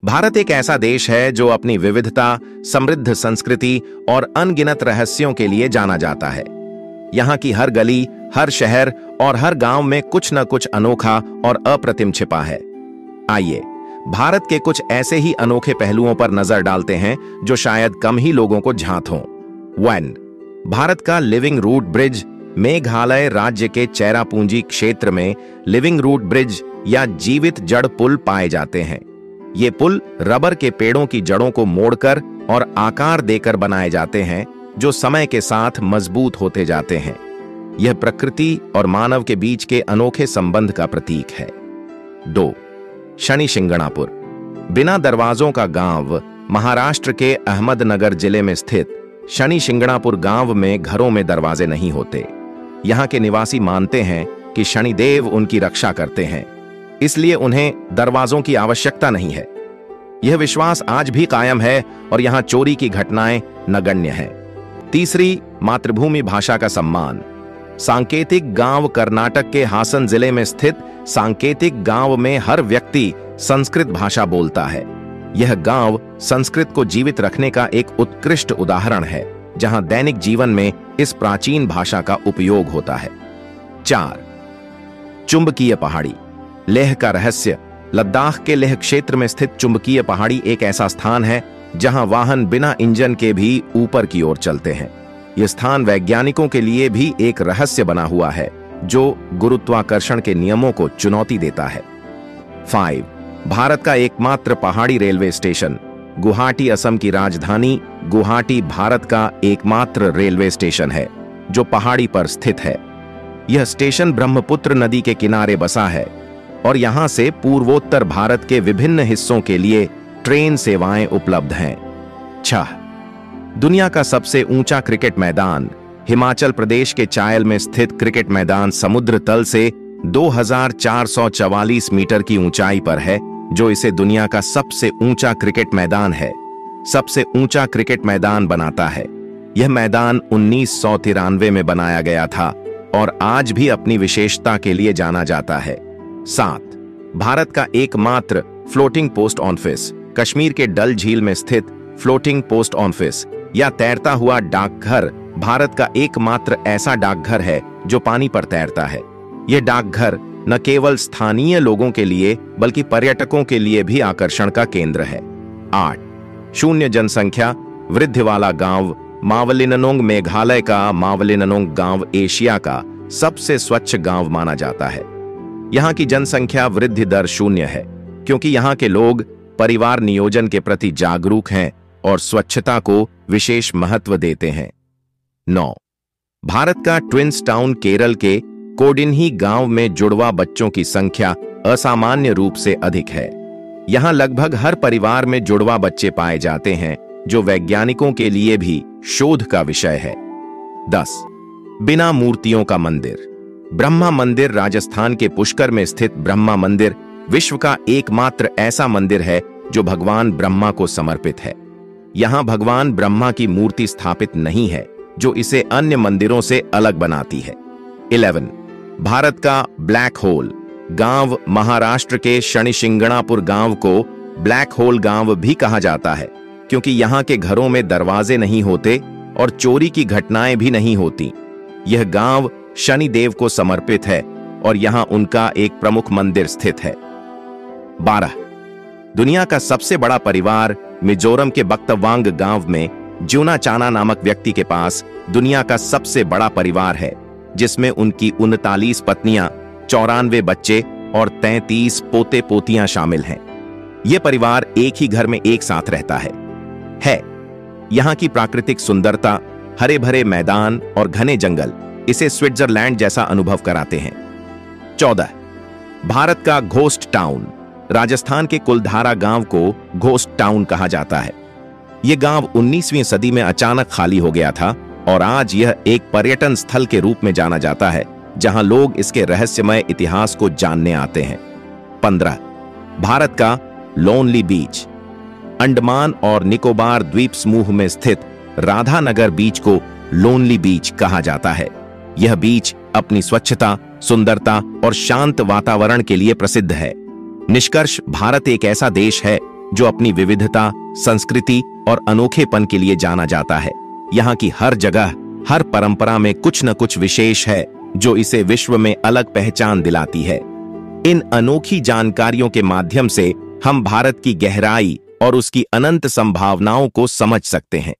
भारत एक ऐसा देश है जो अपनी विविधता, समृद्ध संस्कृति और अनगिनत रहस्यों के लिए जाना जाता है। यहाँ की हर गली, हर शहर और हर गांव में कुछ न कुछ अनोखा और अप्रतिम छिपा है। आइए भारत के कुछ ऐसे ही अनोखे पहलुओं पर नजर डालते हैं जो शायद कम ही लोगों को ज्ञात हों। 1. भारत का लिविंग रूट ब्रिज। मेघालय राज्य के चेरापूंजी क्षेत्र में लिविंग रूट ब्रिज या जीवित जड़ पुल पाए जाते हैं। ये पुल रबर के पेड़ों की जड़ों को मोड़कर और आकार देकर बनाए जाते हैं, जो समय के साथ मजबूत होते जाते हैं। यह प्रकृति और मानव के बीच के अनोखे संबंध का प्रतीक है। 2. शनि शिंगणापुर। बिना दरवाजों का गांव। महाराष्ट्र के अहमदनगर जिले में स्थित शनि शिंगणापुर गांव में घरों में दरवाजे नहीं होते। यहाँ के निवासी मानते हैं कि शनिदेव उनकी रक्षा करते हैं, इसलिए उन्हें दरवाजों की आवश्यकता नहीं है। यह विश्वास आज भी कायम है और यहाँ चोरी की घटनाएं नगण्य हैं। 3. मातृभूमि भाषा का सम्मान। सांकेतिक गांव। कर्नाटक के हासन जिले में स्थित सांकेतिक गांव में हर व्यक्ति संस्कृत भाषा बोलता है। यह गांव संस्कृत को जीवित रखने का एक उत्कृष्ट उदाहरण है, जहां दैनिक जीवन में इस प्राचीन भाषा का उपयोग होता है। 4. चुंबकीय पहाड़ी। लेह का रहस्य। लद्दाख के लेह क्षेत्र में स्थित चुंबकीय पहाड़ी एक ऐसा स्थान है जहां वाहन बिना इंजन के भी ऊपर की ओर चलते हैं। यह स्थान वैज्ञानिकों के लिए भी एक रहस्य बना हुआ है, जो गुरुत्वाकर्षण के नियमों को चुनौती देता है। 5. भारत का एकमात्र पहाड़ी रेलवे स्टेशन। गुवाहाटी असम की राजधानी गुवाहाटी भारत का एकमात्र रेलवे स्टेशन है जो पहाड़ी पर स्थित है। यह स्टेशन ब्रह्मपुत्र नदी के किनारे बसा है और यहां से पूर्वोत्तर भारत के विभिन्न हिस्सों के लिए ट्रेन सेवाएं उपलब्ध हैं। 6. दुनिया का सबसे ऊंचा क्रिकेट मैदान। हिमाचल प्रदेश के चायल में स्थित क्रिकेट मैदान समुद्र तल से 2444 मीटर की ऊंचाई पर है, जो इसे दुनिया का सबसे ऊंचा क्रिकेट मैदान है। सबसे ऊंचा क्रिकेट मैदान बनाता है। यह मैदान 1993 में बनाया गया था और आज भी अपनी विशेषता के लिए जाना जाता है। 7. भारत का एकमात्र फ्लोटिंग पोस्ट ऑफिस। कश्मीर के डल झील में स्थित फ्लोटिंग पोस्ट ऑफिस या तैरता हुआ डाकघर भारत का एकमात्र ऐसा डाकघर है जो पानी पर तैरता है। यह डाकघर न केवल स्थानीय लोगों के लिए बल्कि पर्यटकों के लिए भी आकर्षण का केंद्र है। 8. शून्य जनसंख्या वृद्धि वाला गांव। मावलिननोंग। मेघालय का मावलिननोंग गांव एशिया का सबसे स्वच्छ गांव माना जाता है। यहाँ की जनसंख्या वृद्धि दर 0 है, क्योंकि यहाँ के लोग परिवार नियोजन के प्रति जागरूक हैं और स्वच्छता को विशेष महत्व देते हैं। 9. भारत का ट्विंस टाउन। केरल के कोडिन्ही गांव में जुड़वा बच्चों की संख्या असामान्य रूप से अधिक है। यहां लगभग हर परिवार में जुड़वा बच्चे पाए जाते हैं, जो वैज्ञानिकों के लिए भी शोध का विषय है। 10. बिना मूर्तियों का मंदिर। ब्रह्मा मंदिर। राजस्थान के पुष्कर में स्थित ब्रह्मा मंदिर विश्व का एकमात्र ऐसा मंदिर है जो भगवान ब्रह्मा को समर्पित है। यहां भगवान ब्रह्मा की मूर्ति स्थापित नहीं है, जो इसे अन्य मंदिरों से अलग बनाती है। 11. भारत का ब्लैक होल गांव। महाराष्ट्र के शनि शिंगणापुर गांव को ब्लैक होल गांव भी कहा जाता है, क्योंकि यहां के घरों में दरवाजे नहीं होते और चोरी की घटनाएं भी नहीं होती। यह गांव शनि देव को समर्पित है और यहां उनका एक प्रमुख मंदिर स्थित है। 12. दुनिया का सबसे बड़ा परिवार। मिजोरम के बक्तवांग गांव में ज्यूना चाना नामक व्यक्ति के पास दुनिया का सबसे बड़ा परिवार है, जिसमें उनकी 39 पत्नियां, 94 बच्चे और 33 पोते पोतियां शामिल हैं। यह परिवार एक ही घर में एक साथ रहता है। यहाँ की प्राकृतिक सुंदरता, हरे भरे मैदान और घने जंगल इसे स्विट्जरलैंड जैसा अनुभव कराते हैं। 14. भारत का घोस्ट टाउन। राजस्थान के कुलधारा गांव को घोस्ट टाउन कहा जाता है। यह गांव 19वीं सदी में अचानक खाली हो गया था और आज यह एक पर्यटन स्थल के रूप में जाना जाता है, जहां लोग इसके रहस्यमय इतिहास को जानने आते हैं। 15. भारत का लोनली बीच। अंडमान और निकोबार द्वीप समूह में स्थित राधानगर बीच को लोनली बीच कहा जाता है। यह बीच अपनी स्वच्छता, सुंदरता और शांत वातावरण के लिए प्रसिद्ध है। निष्कर्ष, भारत एक ऐसा देश है जो अपनी विविधता, संस्कृति और अनोखेपन के लिए जाना जाता है। यहाँ की हर जगह, हर परंपरा में कुछ न कुछ विशेष है जो इसे विश्व में अलग पहचान दिलाती है। इन अनोखी जानकारियों के माध्यम से हम भारत की गहराई और उसकी अनंत संभावनाओं को समझ सकते हैं।